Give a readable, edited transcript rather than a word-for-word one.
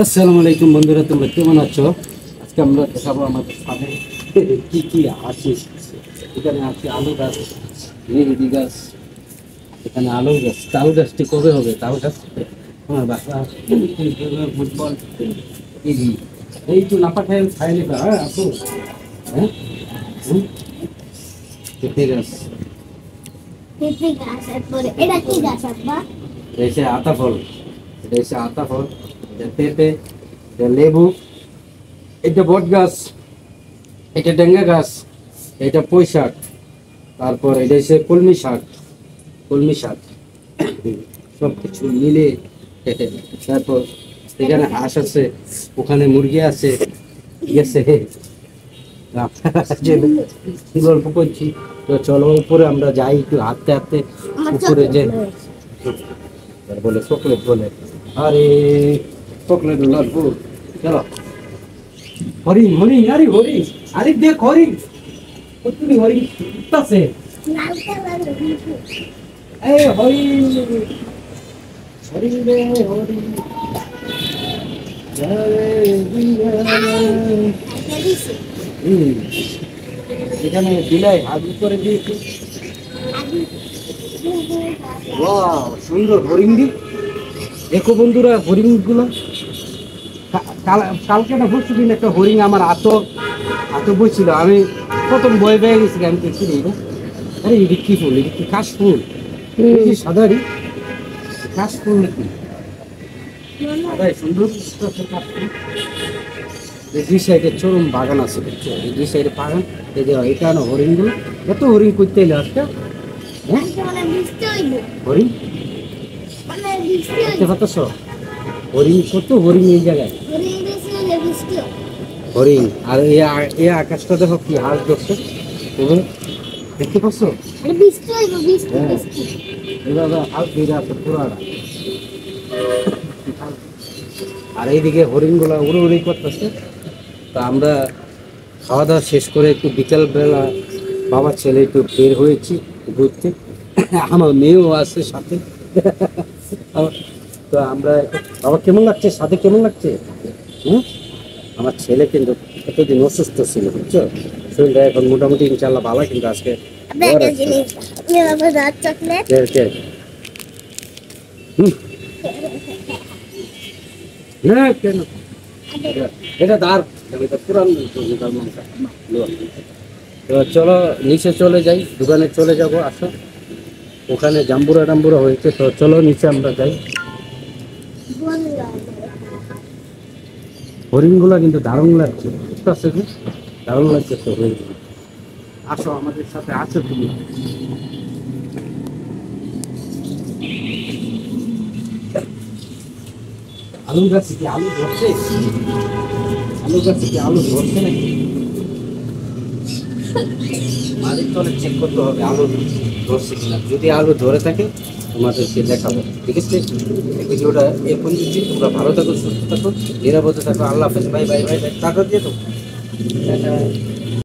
আসসালামু আলাইকুম বন্ধুরা, তোমরা কেমন আছো? আজকে আমরা দেখাবো আমাদের ছাদে কি কি আছে। এখানে আছে আলু গাছ, মেহেদি গাছ, এখানে আলু গাছ। তাল গাছটি কবে হবে? তাল গাছ আমার বাসা ফুটবল এই তো নাপা খাই খাই নেবা। হ্যাঁ আপু, হ্যাঁ পেঁপে গাছ, পেঁপে গাছ। তারপরে এটা কি গাছ আব্বা? এসে আতা ফল, এটা এসে আতা ফল, এটা পেঁপে, এটা লেবু, এটা বট গাছ, এটা ডেঙ্গা গাছ, এটা পুঁই শাক, তারপর এটা হচ্ছে কলমি শাক, কলমি শাক সব কিছু মিলে। তারপর এখানে হাঁস আছে, ওখানে মুরগি আছে, ঠিক আছে। আপনারা যে গল্প করছি, তো চলো উপরে আমরা যাই, একটু হাঁটতে হাঁটতে উপরে যে বলে চকলেট বলে, আরে চকলেট লাগবো। চলো হরিণ হরিণ, আরে হরিণ, আরে দেখ হরিণ, কতগুলি হরিণ আছে। লাল কালার এই হরিণ, হরিণ রে হরিণ, এখানে বিলাই হাগু করে দিয়েছি। ওয়াও, সুন্দর হরিণ দি। দেখো বন্ধুরা হরিণ গুলো, কালকে একটা পরশু দিন একটা হরিণ আমার হাতে বইছিল। আমি প্রথম বয়ে বেয়ে গেছি, আমি দেখছি না। আরে এটা কি ফুল? এটা কি কাশ ফুল? সাদারি কাশ ফুল নাকি? সাদাই সুন্দর কাশ ফুল। এই দুই সাইডে চরম বাগান আছে, বুঝছো? এই দুই সাইডে বাগান। এই যে এখানে হরিণ গুলো, এত হরিণ করতে এলো আজকে। হ্যাঁ হরিণ দেখতে পাচ্ছ? হরিণ, কত হরিণ এই জায়গায়। হরিণ আর এই আকাশটা দেখো কি হাঁস ধরছে, দেখতে পাচ্ছ? এভাবে হাঁস বেড়ে আছে পুরাটা। আর এইদিকে হরিণ গুলা উড়ে উড়ি করতেছে। তা আমরা খাওয়া দাওয়া শেষ করে একটু বিকেলবেলা বাবার ছেলে একটু বের হয়েছি ঘুরতে। আমার মেয়েও আছে সাথে। তো আমরা বাবা কেমন লাগছে, সাথে কেমন লাগছে? আমার ছেলে কিন্তু এতদিন অসুস্থ ছিল, বুঝছো? শরীরটা এখন মোটামুটি ইনশাল্লাহ ভালো, কিন্তু আজকে না কেন এটা দাঁড়, এটা পুরান। তো চলো নিচে চলে যাই, দোকানে চলে যাব। আসো, ওখানে জাম্বুরা টাম্বুরা হয়েছে, তো চলো নিচে আমরা যাই। হরিণগুলা কিন্তু দারুণ লাগছে, বুঝতে পারছো কি? দারুণ লাগছে তো হরিণ। আসো আমাদের সাথে, আসো তুমি। আলু গাছে কি আলু ধরছে? আলু গাছে কি আলু ধরছে নাকি? মাটির তলে চেক করতে হবে আলু ধরছে কিনা। যদি আলু ধরে থাকে তোমাদেরকে দেখাবো, ঠিক আছে? ভিডিওটা এ পর্যন্ত। তোমরা ভালো থাকো, সুস্থ থাকো, নিরাপদে থাকো। আল্লাহ হাফেজ, বাই বাই বাই বাই। টাকা দিয়ে তো